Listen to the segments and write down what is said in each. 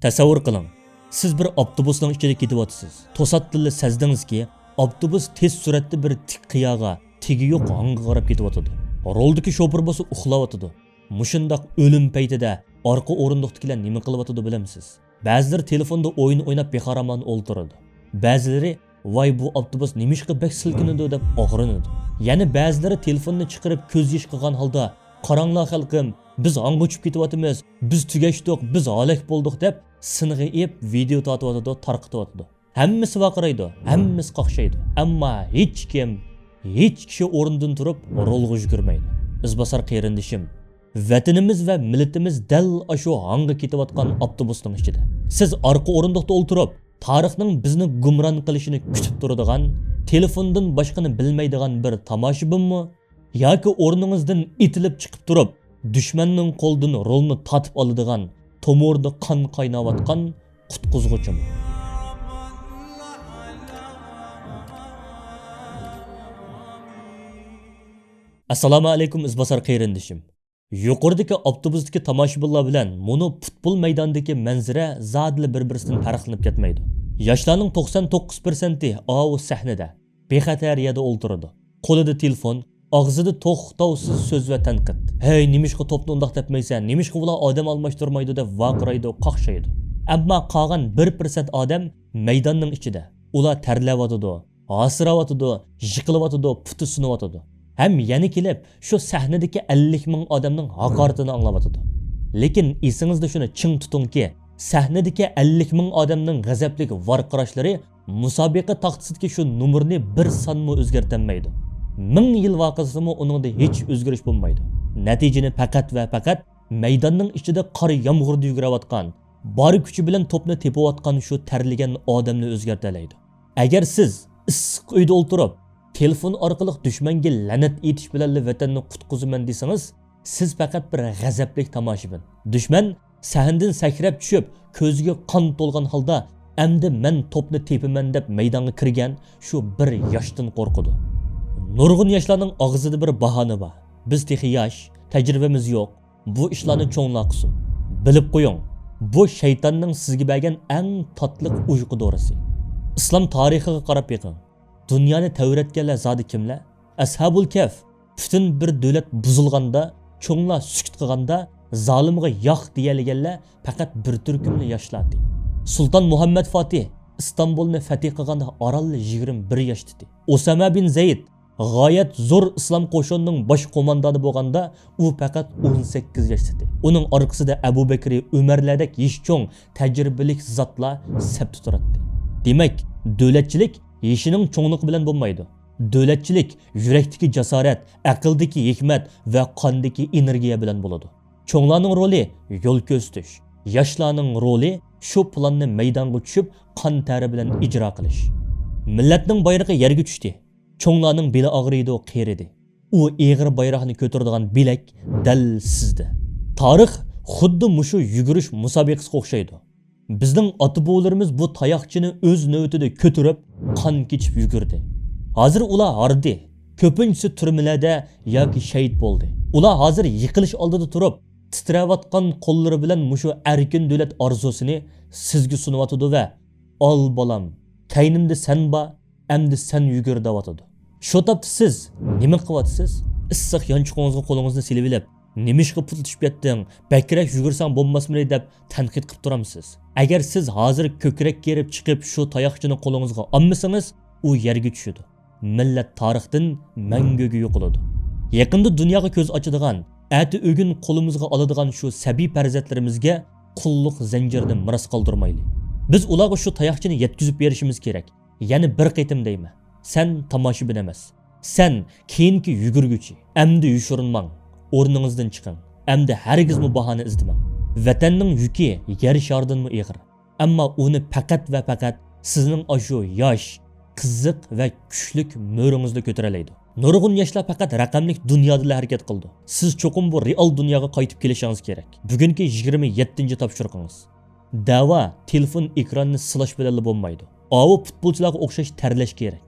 Tasavvur qiling. Siz bir avtobusning ichida ketyapsiz. To'satdan sezdingizki, avtobus tez suratda bir tik qiyoga, tegi yo'q hanga qarab ketyapti. Roldagi shofir bo'lsa uxlayotdi. Mushundoq o'lim paytida orqa o'rindiqdagilar nima qilyapti bilamsiz? Ba'zilar telefonda o'yin o'ynab bexaraman o'ltiradi. Ba'zilari voy bu avtobus nimishqa bek silkinadi deb og'rinadi. Yana ba'zilari telefonni chiqarib ko'z yosh qilgan holda qaranglar xalqim, biz hanga uchib ketyapmiz, biz tugashdik, biz halak bo'ldik deb sing'ib video tortyapti, tarqatyapti. Hammasi vaqiraydi, hammasi qaqshaydi. Ammo hech kishi o'rnidan turib rolga yugurmaydi. Izbosar qarindishim, vatanimiz va millatimiz dal shu hanga ketayotgan avtobusning ichida. Siz orqa o'rindiqda o'ltirib, tarixning bizni gumron qilishini kutib turadigan, telefondan boshqani bilmaydigan bir tomoshabinmi yoki o'rningizdan itilib chiqib turib, dushmanning qo'ldan rolni tatib oladigan, tomorda qon qaynayotgan qutqizg'uchimi? Assalomu alaykum izbosar qarindishim. Yuqoridagi avtobusdagi tomoshabinlar bilan mono futbol maydonidagi manzara zodli bir-biridan farqlanib ketmaydi. Yoshlarning 99%i o sahnada bexatar yerda o'ltiradi. Qo'lida telefon, og'zida to'xtovsiz so'z va tanqid. Hey, nimishqa to'pni undaq depmaysan, nimishqa ular odam almashtirmaydi deb vaqiraydi, qaqshaydi. Ammo qolgan 1% odam maydonning ichida. Ular tarlayotdi, hasirayotdi, yiqilayotdi, puti sinayotdi. Hem yana kelib shu sahnadagi 50 ming odamning haqoratini anglayotdi. Lekin esingizda shuni ching tutingki, sahnadagi 50 ming odamning g'azablik varqirashlari musobaqa taxtisidagi shu numurni bir sonmi o'zgartirmaydi. 1000 yil vaqasimi uningda hech o'zgarish bo'lmaydi. Natijani faqat va faqat maydonning ichida qor yomg'irda yugurayotgan, bor kuchi bilan to'pni tepayotgan shu tarligan odamni o'zgartiradi. Agar siz issiq uyda o'ltirib telefon orqali dushmanga la'nat etish bilan vatanni qutqizaman desangiz, siz faqat bir g'azablik tomoshabin. Dushman sahndan sakrab tushib, ko'ziga qon to'lgan holda, "Endi men to'pni tepaman" deb maydonga kirgan shu bir yoshdan qo'rqadi. Nurg'un yoshlarning og'zida bir bahona bor. Biz texi yosh, tajribamiz yo'q. Bu ishlarni cho'nglar qilsin. Bilib qo'ying, bu shaytonning sizga bergan eng tatliq uyqu dorisi. Islom tarixiga qarab beqing. Dünyani tavratganlar zodi kimlar? Ashabul Kahf. Bütün bir davlat buzilganda, cho'nglar sukut qilganda, zolimga yo'q deyilganlar faqat bir turkumni yoshlardi. Sultan Muhammad Fatih İstanbulni fatih qilganda orolli 21 yoshda edi. Osama bin Zayd g'oyat zo'r islom qo'shinining bosh qo'mondoni bo'lganda, u faqat 18 yoshda edi. Uning orqasida Abu Bakr, Umarlardek yosh cho'ng tajribali zotlar sabti turadi. Demak, davlatchilik yeshining cho'ngliq bilan bo'lmaydi. Davlatchilik yurakdagi jasorat, aqldagi hikmat va qondagi energiya bilan bo'ladi. Cho'nglarning roli yo'l ko'rsatish, yoshlarning roli shu planni maydonga tushib, qon tari bilan ijro qilish. Millatning bayrog'i yerga tushdi. Cho'nglarning beli og'riydi, qeridi. U eg'ir bayroqni ko'taradigan bilak dal sizda. Tarix xuddi mushu yugurish musobaqasiga o'xshaydi. Bizning ota-bobolarimiz bu tayoqchini o'z navbatida ko'tarib, qon kechib yugurdi. Hozir ular hardi. Ko'pinchisi turmalarda yoki shahid bo'ldi. Ular hozir yiqilish oldida turib, titrayotgan qo'llari bilan mushu erkin davlat orzusini sizga sunyotdi va "Ol bolam, kaynimda sen bor, endi sen yugur" deyotdi. Shu topda siz nima qilyapsiz? Issiq yonchiqingizga qo'lingizni silib olib, "Nimishqa pul tushib ketding, bakrak yugursang bo'lmasmidi" deb tanqid qilib turamsiz. Agar siz hozir ko'krak kerib chiqib shu tayoqchini qo'lingizga olmasangiz, u yerga tushadi. Millat tarixdan manguga yo'qoladi. Yaqinda dunyoga ko'z ochadigan, ati o'gin qo'limizga oladigan shu sabiy farzandlarimizga qulluq zanjiridan miros qoldirmaylik. Biz ularga shu tayoqchini yetkazib berishimiz kerak. Ya'ni bir qaytim deyman. Sen tomoshabin emas. Sen keyingi yugurguchi. Endi yushurinmang. O'rningizdan chiqing. Endi hargizmi bahona izlamang. Vatanning yuki yer sharidanmi ig'ir. Ammo uni faqat va faqat sizning ashu yosh, qiziq va kuchlik mo'ringizda ko'taralaydi. Nurg'un yoshlar faqat raqamlik dunyoda harakat qildi. Siz cho'qim bu real dunyoga qaytib kelishingiz kerak. Bugungi 27-topshiriqingiz. Da'vo telefon ekranini silash bilan bo'lmaydi. Avu futbolchilarga o'xshash tarlash kerak.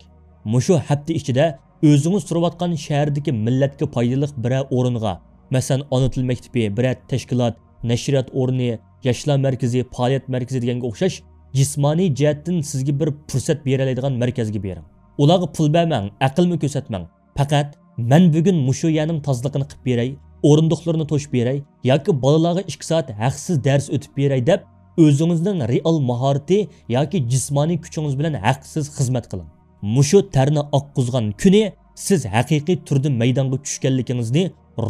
Mushu hafta ichida o'zingiz turayotgan shahardagi millatga foydali biror o'ringa, masalan, ona til maktabi, biror tashkilot, nashriyat o'rni yoshlar markazi, faoliyat markazi deganga o'xshash jismoniy jihatdan sizga bir fursat beradigan markazga bering. Ularga pul bermang, aqlmi ko'rsatmang. Faqat men bugun mushu yerning tozligini qilib beray, o'rindiqlarini to'shib beray yoki bolalarga 2 soat haqsiz dars o'tib beray deb o'zingizning real mahorati yoki jismoniy kuchingiz bilan haqsiz xizmat qiling. Mushu tarni oqqizgan kuni siz haqiqiy turda maydonga tushganligingizni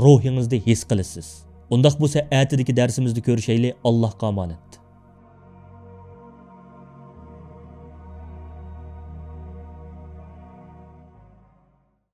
ruhingizda his qilasiz. Undaq bo'lsa, atidagi darsimizni ko'rishaylik. Allohga omonat.